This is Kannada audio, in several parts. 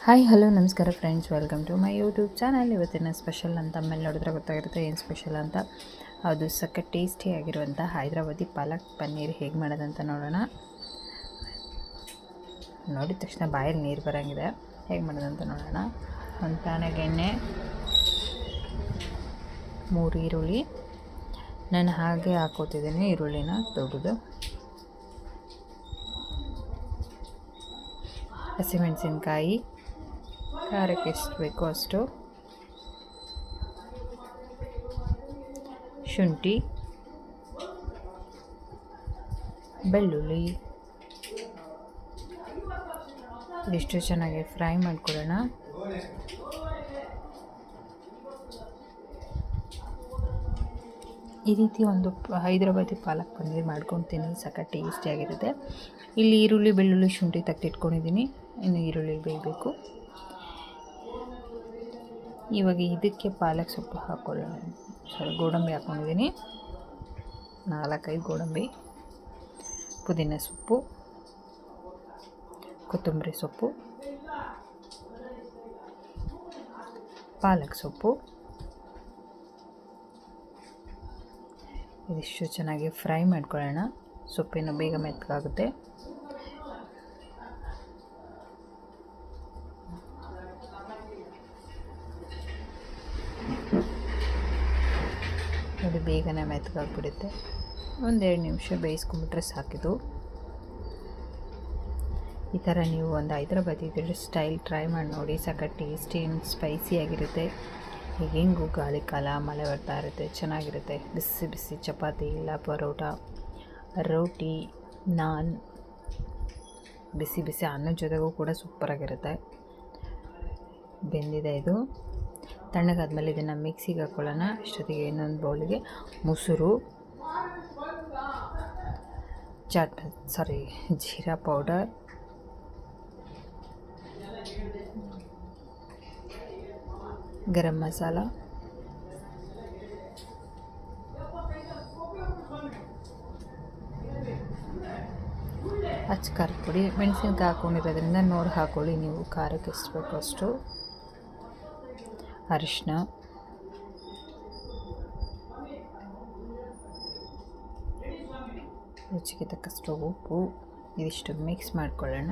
ಹಾಯ್ ಹಲೋ ನಮಸ್ಕಾರ friends, welcome to my YouTube channel. ಇವತ್ತಿನ ಸ್ಪೆಷಲ್ ಅಂತ ಆಮೇಲೆ ನೋಡಿದ್ರೆ ಗೊತ್ತಾಗಿರುತ್ತೆ ಏನು ಸ್ಪೆಷಲ್ ಅಂತ. ಅದು ಸಖತ್ ಟೇಸ್ಟಿಯಾಗಿರುವಂಥ ಹೈದ್ರಾಬಾದಿ ಪಾಲಕ್ ಪನ್ನೀರ್ ಹೇಗೆ ಮಾಡೋದಂತ ನೋಡೋಣ. ನೋಡಿದ ತಕ್ಷಣ ಬಾಯಲ್ಲಿ ನೀರು ಬರೋಂಗಿದೆ. ಹೇಗೆ ಮಾಡೋದಂತ ನೋಡೋಣ. ಒಂದು ಪ್ಯಾನಿಗೆ ಎಣ್ಣೆ, 3 ಈರುಳ್ಳಿ, ನಾನು ಹಾಗೆ ಹಾಕೋತಿದ್ದೀನಿ ಈರುಳ್ಳಿನ ದೊಡ್ಡದು, ಹಸಿಮೆಣಸಿನ್ಕಾಯಿ, ಖಾರಕ್ಕೆ ಎಷ್ಟು ಬೇಕೋ ಅಷ್ಟು, ಶುಂಠಿ, ಬೆಳ್ಳುಳ್ಳಿ, ಇದಿಷ್ಟು ಚೆನ್ನಾಗಿ ಫ್ರೈ ಮಾಡ್ಕೊಳ್ಳೋಣ. ಈ ರೀತಿ ಒಂದು ಹೈದ್ರಾಬಾದಿ ಪಾಲಕ್ ಪನ್ನೀರ್ ಮಾಡ್ಕೊತೀನಿ, ಸಖತ್ ಟೇಸ್ಟಿಯಾಗಿರುತ್ತೆ. ಇಲ್ಲಿ ಈರುಳ್ಳಿ, ಬೆಳ್ಳುಳ್ಳಿ, ಶುಂಠಿ ತೆಗೆದಿಟ್ಕೊಂಡಿದ್ದೀನಿ. ಇನ್ನು ಈರುಳ್ಳಿ ಬೇಯಬೇಕು. ಇವಾಗ ಇದಕ್ಕೆ ಪಾಲಕ್ ಸೊಪ್ಪು ಹಾಕ್ಕೊಳ್ಳೋಣ. ಗೋಡಂಬಿ ಹಾಕ್ಕೊಂಡಿದ್ದೀನಿ, 4-5 ಗೋಡಂಬಿ, ಪುದೀನ ಸೊಪ್ಪು, ಕೊತ್ತಂಬರಿ ಸೊಪ್ಪು, ಪಾಲಕ್ ಸೊಪ್ಪು. ಇದಿಷ್ಟು ಚೆನ್ನಾಗಿ ಫ್ರೈ ಮಾಡ್ಕೊಳ್ಳೋಣ. ಸೊಪ್ಪಿನ ಬೇಗ ಮೆತ್ತಗಾಗುತ್ತೆ. ನೋಡಿ, ಬೇಗನೆ ಮೆತ್ತಗಾಗ್ಬಿಡುತ್ತೆ. 1-2 ನಿಮಿಷ ಬೇಯಿಸ್ಕೊಂಬಿಟ್ರೆ ಸಾಕಿದು. ಈ ಥರ ನೀವು ಒಂದು ಹೈದ್ರಾಬಾದಿ ಸ್ಟೈಲ್ ಟ್ರೈ ಮಾಡಿ ನೋಡಿ, ಸಖತ್ ಟೇಸ್ಟಿ ಆ್ಯಂಡ್ ಸ್ಪೈಸಿಯಾಗಿರುತ್ತೆ. ಈಗ ಹೆಂಗೂ ಗಾಳಿ ಕಾಲ, ಮಳೆ ಬರ್ತಾ ಇರುತ್ತೆ, ಚೆನ್ನಾಗಿರುತ್ತೆ. ಬಿಸಿ ಬಿಸಿ ಚಪಾತಿ ಇಲ್ಲ ಪರೋಟ, ರೋಟಿ, ನಾನ್, ಬಿಸಿ ಬಿಸಿ ಅನ್ನದ ಜೊತೆಗೂ ಕೂಡ ಸೂಪರಾಗಿರುತ್ತೆ. ಬೆಂದಿದೆ ಇದು. ತಣ್ಣಗಾದ್ಮೇಲೆ ಇದನ್ನು ಮಿಕ್ಸಿಗೆ ಹಾಕ್ಕೊಳ್ಳೋಣ. ಅಷ್ಟೊತ್ತಿಗೆ ಇನ್ನೊಂದು ಬೌಲಿಗೆ ಮೊಸರು, ಜೀರಾ ಪೌಡರ್, ಗರಂ ಮಸಾಲ, ಅಚ್ಚ ಖಾರದ ಪುಡಿ, ಮೆಣಸಿನ್ಕಾಯಿ ಹಾಕ್ಕೊಂಡಿರೋದ್ರಿಂದ ನೋಡಿ ಹಾಕ್ಕೊಳ್ಳಿ ನೀವು, ಖಾರಕ್ಕೆ ಎಷ್ಟು ಬೇಕೋ ಅಷ್ಟು, ಅರಿಶಿನ, ರುಚಿಗೆ ತಕ್ಕಷ್ಟು ಉಪ್ಪು. ಇದಿಷ್ಟು ಮಿಕ್ಸ್ ಮಾಡ್ಕೊಳ್ಳೋಣ.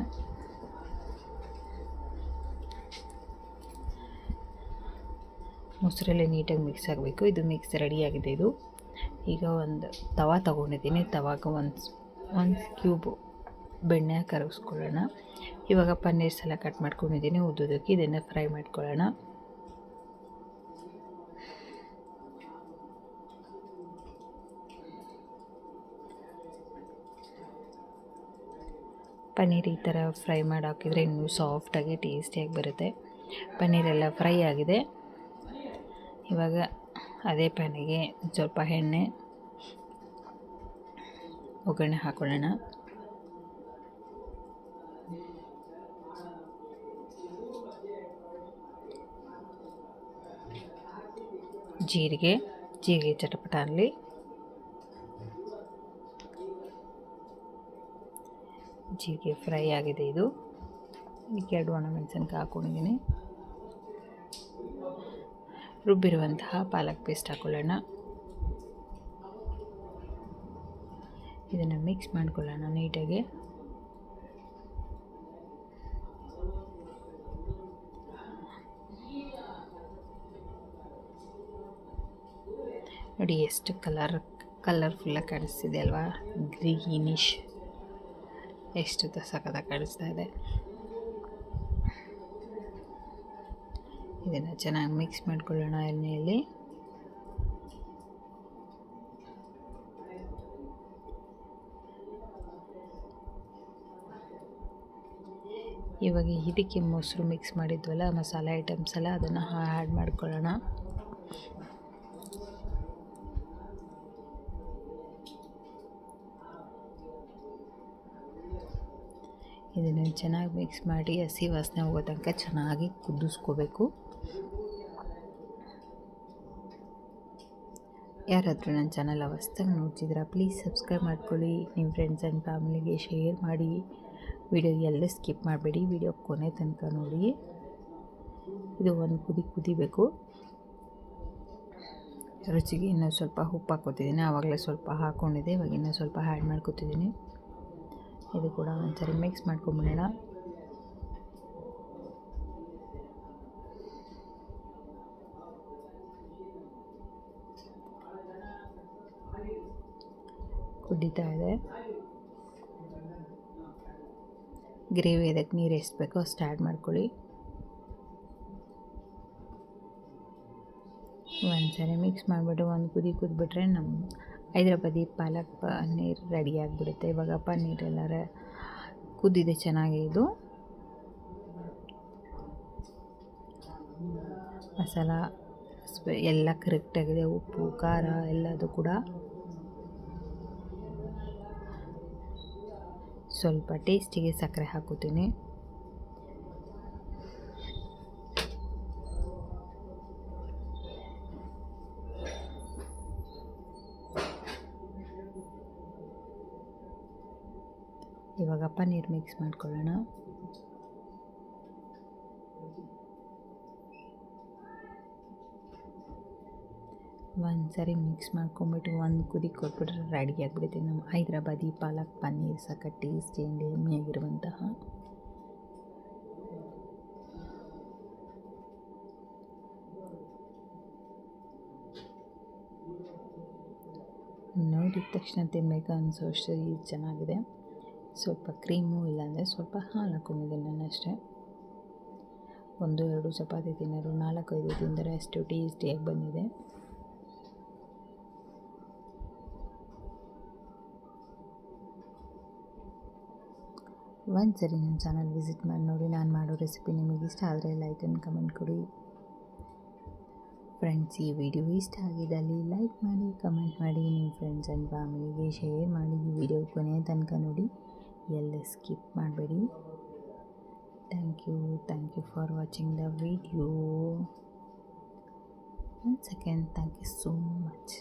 ಮೊಸರೆಲ್ಲ ನೀಟಾಗಿ ಮಿಕ್ಸ್ ಆಗಬೇಕು. ಇದು ಮಿಕ್ಸ್ ರೆಡಿಯಾಗಿದೆ. ಇದು ಈಗ ಒಂದು ತವಾ ತೊಗೊಂಡಿದ್ದೀನಿ. ತವಾಗ ಒಂದು ಕ್ಯೂಬ್ ಬೆಣ್ಣೆ ಕರಗಿಸ್ಕೊಳ್ಳೋಣ. ಇವಾಗ ಪನ್ನೀರ್ಸ್ ಎಲ್ಲ ಕಟ್ ಮಾಡ್ಕೊಂಡಿದ್ದೀನಿ ಉದ್ದುದಕ್ಕೆ. ಇದನ್ನು ಫ್ರೈ ಮಾಡ್ಕೊಳ್ಳೋಣ. ಪನ್ನೀರ್ ಈ ಥರ ಫ್ರೈ ಮಾಡಿ ಹಾಕಿದರೆ ಇನ್ನೂ ಸಾಫ್ಟಾಗಿ ಟೇಸ್ಟಿಯಾಗಿ ಬರುತ್ತೆ. ಪನ್ನೀರೆಲ್ಲ ಫ್ರೈ ಆಗಿದೆ. ಇವಾಗ ಅದೇ ಪ್ಯಾನಿಗೆ ಸ್ವಲ್ಪ ಎಣ್ಣೆ, ಒಗ್ಗರಣೆ ಹಾಕೊಳ್ಳೋಣ. ಜೀರಿಗೆ ಚಟಪಟ ಅನ್ನಲಿ. ಜೀರಿಗೆ ಫ್ರೈ ಆಗಿದೆ. ಇದು ಇದಕ್ಕೆ 2 ಒಣಮೆಣಸಿನ್ಕಾಯಿ ಹಾಕ್ಕೊಂಡಿದ್ದೀನಿ. ರುಬ್ಬಿರುವಂತಹ ಪಾಲಕ್ ಪೇಸ್ಟ್ ಹಾಕ್ಕೊಳ್ಳೋಣ. ಇದನ್ನು ಮಿಕ್ಸ್ ಮಾಡ್ಕೊಳ್ಳೋಣ ನೀಟಾಗಿ. ನೋಡಿ ಎಷ್ಟು ಕಲರ್ಫುಲ್ಲಾಗಿ ಕಾಣಿಸ್ತಿದೆ ಅಲ್ವಾ, ಗ್ರೀನಿಶ್, ಎಷ್ಟು ಸಖತ್ತಾಗಿ ಕಾಣಿಸ್ತಾ ಇದೆ. ಇದನ್ನು ಚೆನ್ನಾಗಿ ಮಿಕ್ಸ್ ಮಾಡ್ಕೊಳ್ಳೋಣ ಎಣ್ಣೆಯಲ್ಲಿ. ಇವಾಗ ಇದಕ್ಕೆ ಮೊಸರು ಮಿಕ್ಸ್ ಮಾಡಿದ್ವಲ್ಲ, ಮಸಾಲೆ ಐಟಮ್ಸ್ ಎಲ್ಲ, ಅದನ್ನು ಆ್ಯಡ್ ಮಾಡ್ಕೊಳ್ಳೋಣ. ಇದನ್ನು ಚೆನ್ನಾಗಿ ಮಿಕ್ಸ್ ಮಾಡಿ ಹಸಿ ವಾಸನೆ ಹೋಗೋ ತನಕ ಚೆನ್ನಾಗಿ ಕುದಿಸ್ಕೋಬೇಕು. ಯಾರಾದರೂ ನನ್ನ ಚಾನಲ್ ಹೊಸ್ದಾಗಿ ನೋಡ್ತಿದ್ದೀರಾ ಪ್ಲೀಸ್ ಸಬ್ಸ್ಕ್ರೈಬ್ ಮಾಡ್ಕೊಳ್ಳಿ. ನಿಮ್ಮ ಫ್ರೆಂಡ್ಸ್ ಆ್ಯಂಡ್ ಫ್ಯಾಮಿಲಿಗೆ ಶೇರ್ ಮಾಡಿ. ವಿಡಿಯೋ ಎಲ್ಲ ಸ್ಕಿಪ್ ಮಾಡಬೇಡಿ, ವಿಡಿಯೋ ಕೊನೆ ತನಕ ನೋಡಿ. ಇದು ಒಂದು ಕುದಿಬೇಕು. ರುಚಿಗೆ ಇನ್ನೂ ಸ್ವಲ್ಪ ಉಪ್ಪು ಹಾಕ್ಕೊತಿದ್ದೀನಿ. ಆವಾಗಲೇ ಸ್ವಲ್ಪ ಹಾಕ್ಕೊಂಡಿದ್ದೆ, ಇವಾಗ ಇನ್ನೂ ಸ್ವಲ್ಪ ಆ್ಯಡ್ ಮಾಡ್ಕೊತಿದ್ದೀನಿ. ಇದು ಕೂಡ ಒಂದ್ಸರಿ ಮಿಕ್ಸ್ ಮಾಡ್ಕೊಂಬಿಡೋಣ. ಕುದೀತಾ ಇದೆ. ಗ್ರೇವಿ ಅದಕ್ಕೆ ನೀರು ಎಷ್ಟು ಬೇಕೋ ಅಷ್ಟು ಆ್ಯಡ್ ಮಾಡ್ಕೊಳ್ಳಿ. ಒಂದ್ಸರಿ ಮಿಕ್ಸ್ ಮಾಡಿಬಿಟ್ಟು ಒಂದು ಕುದಿಬಿಟ್ರೆ ನಮ್ಮ ಹೈದ್ರಾಬಾದಿ ಪಾಲಕ್ ಪನ್ನೀರ್ ರೆಡಿ ಆಗಿಬಿಡುತ್ತೆ. ಇವಾಗ ಪನ್ನೀರ್ ಎಲ್ಲರ ಕುದ್ದಿದೆ ಚೆನ್ನಾಗಿ. ಇದು ಮಸಾಲ ಎಲ್ಲ ಕರೆಕ್ಟಾಗಿದೆ, ಉಪ್ಪು ಖಾರ ಎಲ್ಲದು ಕೂಡ. ಸ್ವಲ್ಪ ಟೇಸ್ಟಿಗೆ ಸಕ್ಕರೆ ಹಾಕೋತೀನಿ. ಇವಾಗ ಪನ್ನೀರ್ ಮಿಕ್ಸ್ ಮಾಡ್ಕೊಳ್ಳೋಣ. ಒಂದ್ಸರಿ ಮಿಕ್ಸ್ ಮಾಡ್ಕೊಂಬಿಟ್ಟು ಒಂದು ಕುದಿ ಕೊಟ್ಬಿಟ್ರೆ ರೆಡಿ ಆಗಿಬಿಡುತ್ತೆ ನಮ್ಮ ಹೈದ್ರಾಬಾದಿ ಪಾಲಕ್ ಪನ್ನೀರ್. ಸಖತ್ ಟೇಸ್ಟಿ ಆ್ಯಂಡ್ ಯಮ್ಮಿಯಾಗಿರುವಂತಹ. ನೋಡಿದ ತಕ್ಷಣ ತಿನ್ನಬೇಕು ಅನಿಸೋ ಅಷ್ಟು ಚೆನ್ನಾಗಿದೆ. ಸ್ವಲ್ಪ ಕ್ರೀಮು ಇಲ್ಲಾಂದರೆ ಸ್ವಲ್ಪ ಹಾಲು ಹಾಕ್ಕೊಂಡಿದ್ದೀನಿ ನಾನು ಅಷ್ಟೇ. 1-2 ಚಪಾತಿ ತಿನ್ನೋರು 4-5 ತಿಂದರೆ ಅಷ್ಟು ಟೇಸ್ಟಿಯಾಗಿ ಬಂದಿದೆ. ಒಂದ್ಸರಿ ನನ್ನ ಚಾನಲ್ ವಿಸಿಟ್ ಮಾಡಿ ನೋಡಿ. ನಾನು ಮಾಡೋ ರೆಸಿಪಿ ನಿಮಗೆ ಇಷ್ಟ ಆದರೆ ಲೈಕ್ ಆ್ಯಂಡ್ ಕಮೆಂಟ್ ಕೊಡಿ. ಫ್ರೆಂಡ್ಸ್, ಈ ವಿಡಿಯೋ ಇಷ್ಟ ಆಗಿದ್ದಲ್ಲಿ ಲೈಕ್ ಮಾಡಿ, ಕಮೆಂಟ್ ಮಾಡಿ, ನಿಮ್ಮ ಫ್ರೆಂಡ್ಸ್ ಆ್ಯಂಡ್ ಫ್ಯಾಮಿಲಿಗೆ ಶೇರ್ ಮಾಡಿ. ಈ ವಿಡಿಯೋ ಕೊನೆಯ ತನಕ ನೋಡಿ, ಎಲ್ಲ ಸ್ಕಿಪ್ ಮಾಡಬೇಡಿ. Thank you for watching the video. Once again, thank you so much.